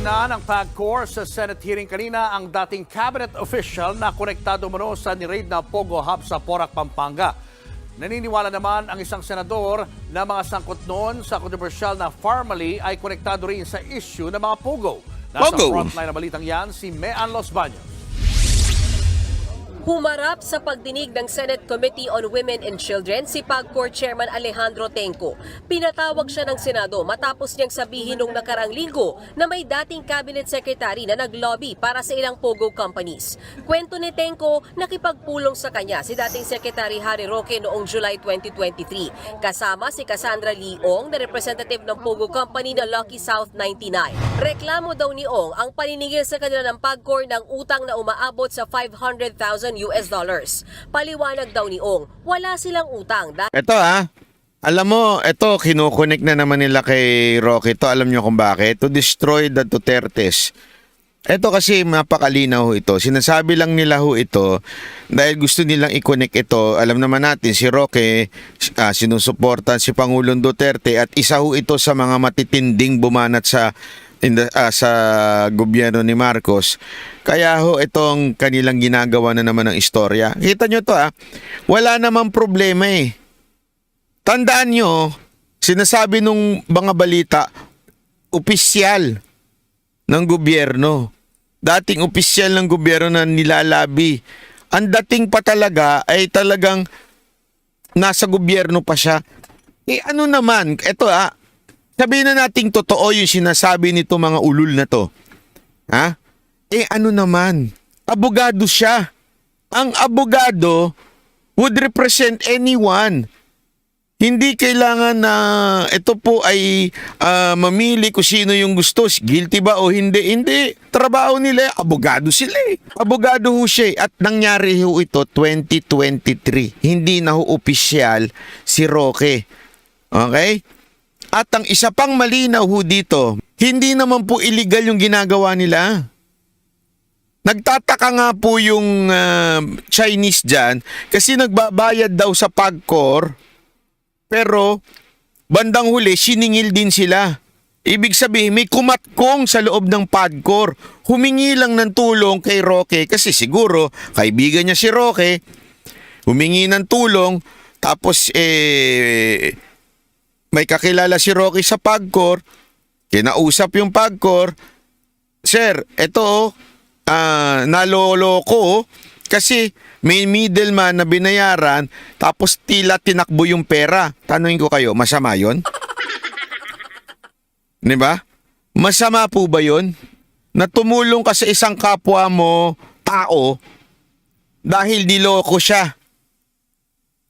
na ng PAGCOR sa Senate hearing kanina ang dating cabinet official na konektado mano sa ni-raid na Pogo Hub sa Porac, Pampanga. Naniniwala naman ang isang senador na mga sangkot noon sa kontrobersyal na Farmally ay konektado rin sa issue ng mga Pogo. Nasa frontline na balitang yan si Mean Los Baños. Humarap sa pagdinig ng Senate Committee on Women and Children si PAGCOR Chairman Alejandro Tenco. Pinatawag siya ng Senado matapos niyang sabihin nung nakarang linggo na may dating cabinet secretary na naglobby para sa ilang Pogo companies. Kwento ni Tenco, nakipagpulong sa kanya si dating Secretary Harry Roque noong July 2023. Kasama si Cassandra Leong na representative ng Pogo Company na Lucky South 99. Reklamo daw ni Ong ang paniningil sa kanila ng PAGCOR ng utang na umaabot sa $500,000. Paliwanag daw ni Ong, wala silang utang. Ito alam mo, ito kinukunik na naman nila kay Roque. Ito alam nyo kung bakit? To destroy the Dutertes. Ito kasi mapakalinaw ito. Sinasabi lang nila ito dahil gusto nilang i-connect ito. Alam naman natin si Roque, sinusuportan si Pangulong Duterte at isa ito sa mga matitinding bumanat sa gobyerno ni Marcos. Kaya itong kanilang ginagawa na naman ng istorya. Kita nyo to wala namang problema Tandaan nyo, sinasabi nung mga balita, opisyal ng gobyerno. Dating opisyal ng gobyerno na nilalabi. Ang dating pa talaga ay talagang nasa gobyerno pa siya. Ano naman, ito sabihin na nating totoo yung sinasabi nito mga ulul na to. Ano naman? Abogado siya. Ang abogado would represent anyone. Hindi kailangan na ito po ay mamili kung sino yung gusto. Guilty ba o hindi? Hindi. Trabaho nila. Abogado sila Abogado siya. At nangyari ito 2023. Hindi na opisyal si Roque. Okay? At ang isa pang malinaw dito, hindi naman po illegal yung ginagawa nila. Nagtataka nga po yung Chinese dyan kasi nagbabayad daw sa PAGCOR pero bandang huli siningil din sila. Ibig sabihin may kumatkong sa loob ng PAGCOR. Humingi lang ng tulong kay Roque kasi siguro kaibigan niya si Roque. Humingi ng tulong tapos may kakilala si Roque sa PAGCOR, kinausap yung PAGCOR, Sir, ito naloloko kasi may middleman na binayaran tapos tila tinakbo yung pera. Tanungin ko kayo, masama yun? Diba? Masama po ba yun? Na tumulong ka sa isang kapwa mo tao dahil niloko siya.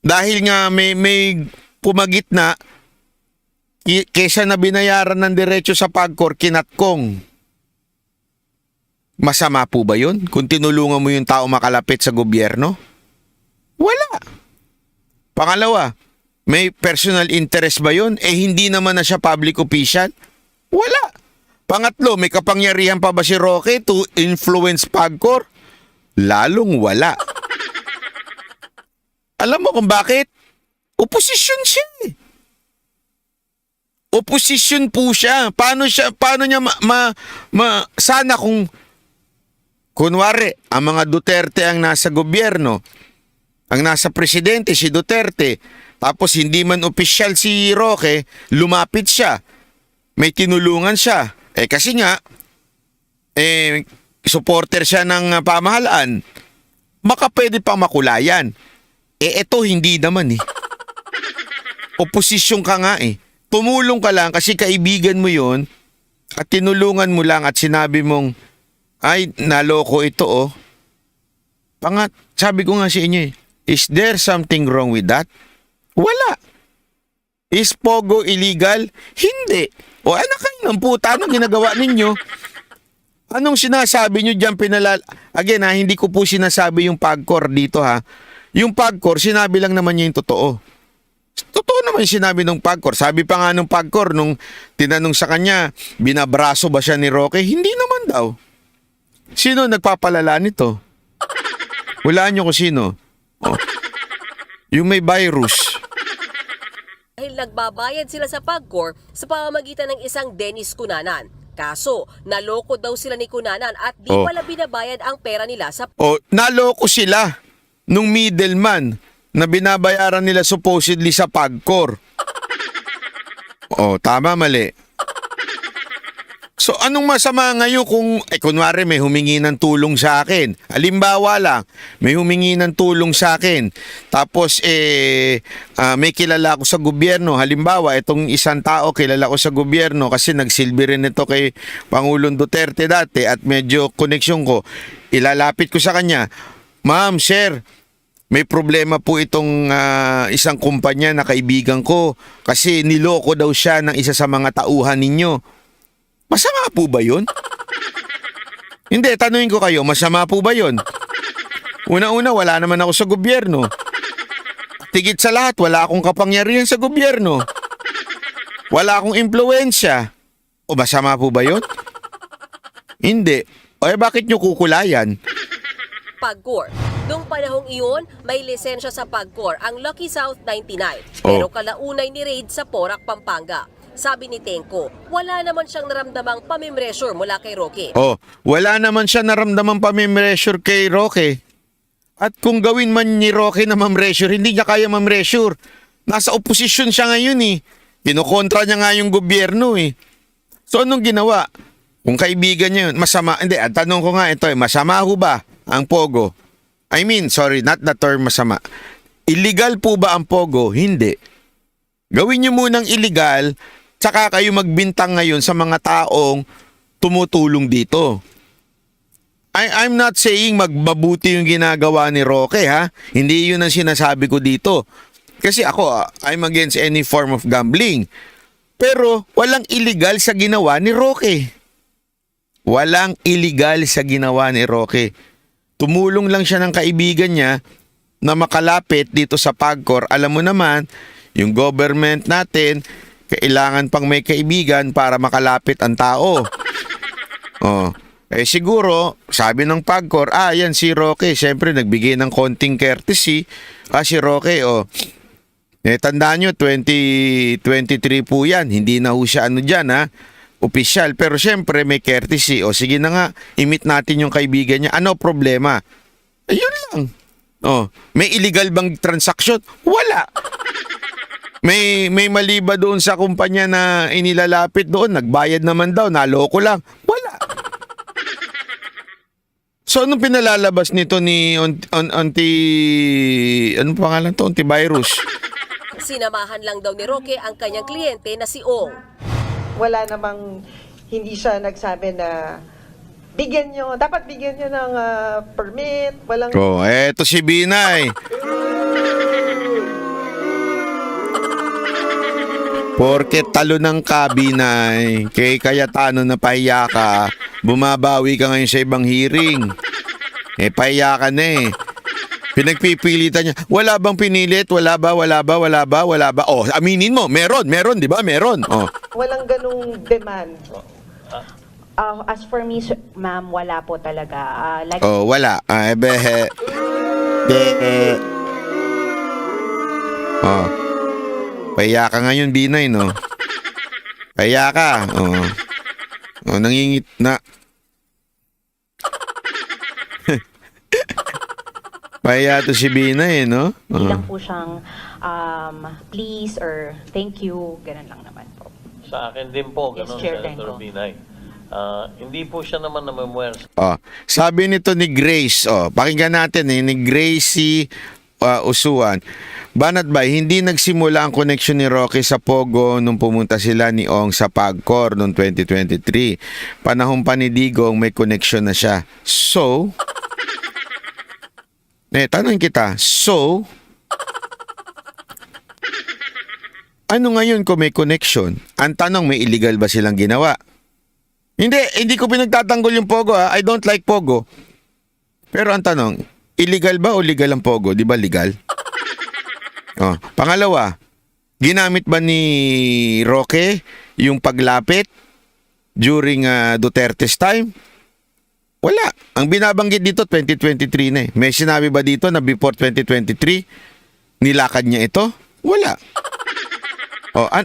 Dahil nga may pumagitna kesa na binayaran ng diretso sa PAGCOR, kinatkong. Masama po ba yun? Kung tinulungan mo yung tao makalapit sa gobyerno? Wala. Pangalawa, may personal interest ba yun? Hindi naman na siya public official? Wala. Pangatlo, may kapangyarihan pa ba si Roque to influence PAGCOR? Lalong wala. Alam mo kung bakit? Oposisyon siya Oposisyon po siya. Paano niya sana kung kunwari, ang mga Duterte ang nasa gobyerno, ang nasa presidente si Duterte, tapos hindi man opisyal si Roque, lumapit siya. May tinulungan siya. Kasi nga, supporter siya ng pamahalaan. Pwede pang makulayan. Ito hindi naman Oposisyon ka nga Tumulong ka lang kasi kaibigan mo yon at tinulungan mo lang at sinabi mong, ay, naloko ito sabi ko nga sa inyo is there something wrong with that? Wala. Is Pogo illegal? Hindi. O anak kayo ng puta, anong ginagawa ninyo? Anong sinasabi nyo dyan Again hindi ko po sinasabi yung PAGCOR dito Yung PAGCOR, sinabi lang naman niya yung totoo. Totoo naman yung sinabi ng PAGCOR. Sabi pa nga ng PAGCOR nung tinanong sa kanya, binabraso ba siya ni Roque? Hindi naman daw. Sino nagpapalala nito? Hulaan nyo kung sino. Yung may virus. Dahil nagbabayad sila sa PAGCOR sa pamamagitan ng isang Dennis Cunanan. Kaso, naloko daw sila ni Cunanan at di Oh. pala binabayad ang pera nila sa O, naloko sila nung middleman na binabayaran nila supposedly sa PAGCOR. O, tama, mali. So, anong masama ngayon kung, kunwari may humingi ng tulong sa akin. Halimbawa lang, may humingi ng tulong sa akin. Tapos, may kilala ako sa gobyerno. Halimbawa, itong isang tao kilala ko sa gobyerno kasi nagsilbi rin ito kay Pangulong Duterte dati at medyo koneksyon ko. Ilalapit ko sa kanya, Ma'am, sir, may problema po itong isang kumpanya na kaibigan ko kasi niloko daw siya ng isa sa mga tauhan ninyo. Masama po ba yun? Hindi, tanungin ko kayo, masama po ba yun? Una-una, wala naman ako sa gobyerno. Tigit sa lahat, wala akong kapangyarihan sa gobyerno. Wala akong impluensya. O masama po ba yun? Hindi. O bakit nyo kukulayan? PAGCOR. Noong panahong iyon, may lisensya sa PAGCOR ang Lucky South 99 pero kalaunay ni raid sa Porac, Pampanga. Sabi ni Tenko, wala naman siyang naramdamang pamimressure mula kay Roque. Wala naman siya naramdaman pamimressure kay Roque. At kung gawin man ni Roque na mamressure, hindi niya kaya mamressure. Nasa oposisyon siya ngayon eh. Kinukontra niya nga yung gobyerno eh. So anong ginawa? Kung kaibigan niya yun, masama. Hindi, ang tanong ko nga ito masama ho ba ang Pogo? I mean, sorry, not the term masama. Illegal po ba ang Pogo? Hindi. Gawin niyo munang illegal, tsaka kayo magbintang ngayon sa mga taong tumutulong dito. I'm not saying magbabuti yung ginagawa ni Roque, ha? Hindi yun ang sinasabi ko dito. Kasi ako, I'm against any form of gambling. Pero walang illegal sa ginawa ni Roque. Walang illegal sa ginawa ni Roque. Tumulong lang siya ng kaibigan niya na makalapit dito sa PAGCOR. Alam mo naman, yung government natin, kailangan pang may kaibigan para makalapit ang tao. Siguro, sabi ng PAGCOR, yan si Roque, siyempre nagbigay ng konting courtesy. Si Roque, tandaan nyo, 2023 po yan. Hindi na ho siya dyan, ha? Opisyal. Pero siyempre, may courtesy. Sige na nga, imit natin yung kaibigan niya. Ano problema? Ayun lang. May illegal bang transaction? Wala. May mali ba doon sa kumpanya na inilalapit doon? Nagbayad naman daw, naloko lang. Wala. So, anong pinalalabas nito ni anong pangalan to? Antivirus? Sinamahan lang daw ni Roque ang kanyang kliyente na si Ong. Wala namang, hindi siya nagsabi na dapat bigyan nyo ng permit, walang... Eto si Binay. Porket talo ng Binay, kay Cayetano na pahiya ka, bumabawi ka ngayon sa ibang hearing. Pahiya ka na eh. Pinagpipilitan niya, wala bang pinilit? Wala ba? Aminin mo, meron, di ba? Meron. Walang ganung demand. As for me, ma'am, wala po talaga. Wala. Pahiya ka ngayon, Binay, no? Pahiya ka. Nangingit na. Pahiya to si Binay, no? Hindi lang po siyang please or thank you, ganun lang naman po. Sa akin din po, Yes, ganun, Chair Senator Tenko. Binay. Hindi po siya naman namamwers. Sabi nito ni Grace, pakinggan natin ni Gracie Usuan. Banat ba, hindi nagsimula ang connection ni Roque sa Pogo nung pumunta sila ni Ong sa PAGCOR noong 2023. Panahon pa ni Digong may connection na siya. So, tanong kita, ano ngayon kung may connection? Ang tanong, may illegal ba silang ginawa? Hindi ko pinagtatanggol yung Pogo, ha? I don't like Pogo. Pero ang tanong, illegal ba o legal ang Pogo? Di ba legal? Pangalawa, ginamit ba ni Roque yung paglapit during Duterte's time? Wala. Ang binabanggit dito, 2023 na eh. May sinabi ba dito na before 2023, nilakad niya ito? Wala.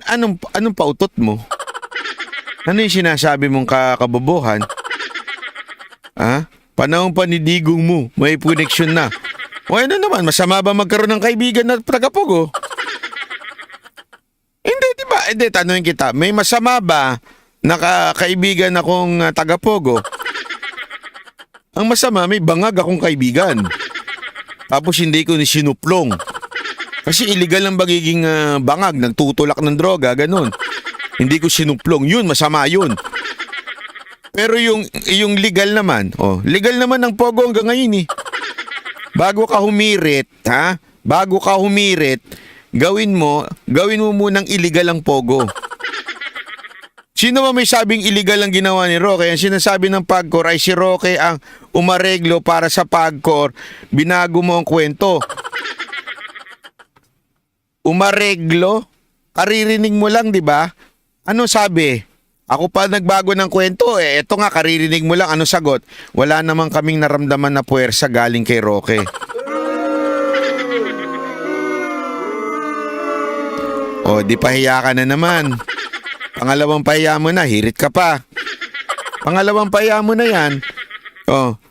Anong pautot mo? Ano yung sinasabi mong kakabobohan? Ha? Panahong panidigong mo, may connection na. O ano naman, masama ba magkaroon ng kaibigan na taga-Pogo? Hindi, di ba? Hindi, tanongin kita, may masama ba na kaibigan akong taga-Pogo? Ang masama, may bangag akong kaibigan. Tapos hindi ko ni sinuplong. Kasi illegal ang bagiging bangag, nagtutulak ng droga, ganun. Hindi ko sinuplong, yun, masama yun. Pero yung legal naman, legal naman ang Pogo hanggang ngayon eh. Bago ka humirit, ha? Bago ka humirit, gawin mo munang illegal ang Pogo. Sino ba may sabing illegal ang ginawa ni Roque? Ang sinasabi ng PAGCOR ay si Roque ang umareglo para sa PAGCOR. Binago mo ang kwento. Umareglo? Karirinig mo lang, di ba? Ano sabi? Ako pa nagbago ng kwento. Eto nga, karirinig mo lang. Ano sagot? Wala namang kaming naramdaman na puwersa galing kay Roque. Di pahiya ka na naman. Pangalawang pahiya mo na, hirit ka pa. Pangalawang pahiya mo na yan.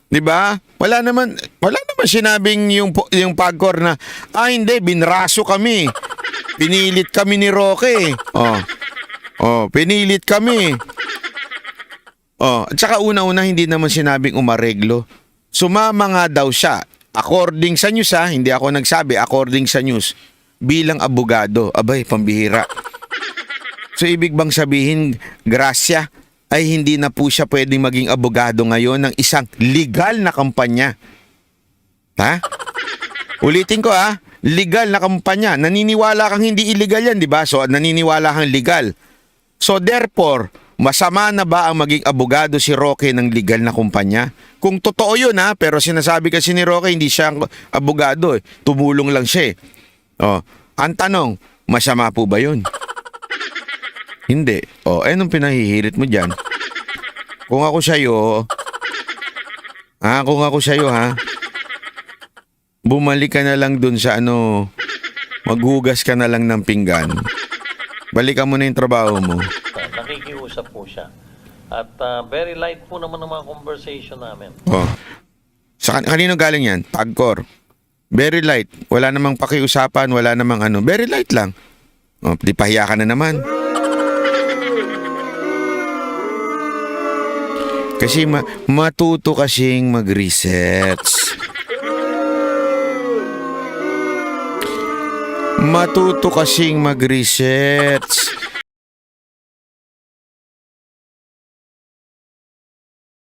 Di ba? Wala naman sinabing yung PAGCOR na, hindi, binraso kami. Pinilit kami ni Roque. Pinilit kami. At saka una-una hindi naman sinabing umareglo. Sumama nga daw siya. According sa news hindi ako nagsabi, according sa news. Bilang abogado. Abay, pambihira. So ibig bang sabihin, Gracia ay hindi na po siya pwedeng maging abogado ngayon ng isang legal na kampanya? Ha? Ulitin ko legal na kampanya. Naniniwala kang hindi illegal yan, di ba? So naniniwala kang legal. So therefore, masama na ba ang maging abogado si Roque ng legal na kumpanya? Kung totoo yun pero sinasabi kasi ni Roque hindi siya abogado tumulong lang siya Ang tanong, masama po ba yun? Hindi. Anong pinahihirit mo dyan? Kung ako sa'yo, bumalik ka na lang dun sa maghugas ka na lang ng pinggan. Balikan mo na yung trabaho mo. Nakikiusap po siya. At very light po naman ang mga conversation namin. Kanino galing yan? PAGCOR. Very light. Wala namang pakiusapan, wala namang Very light lang. Di pahiya ka na naman. Kasi matuto kasing mag-research. Matuto kasing mag-research.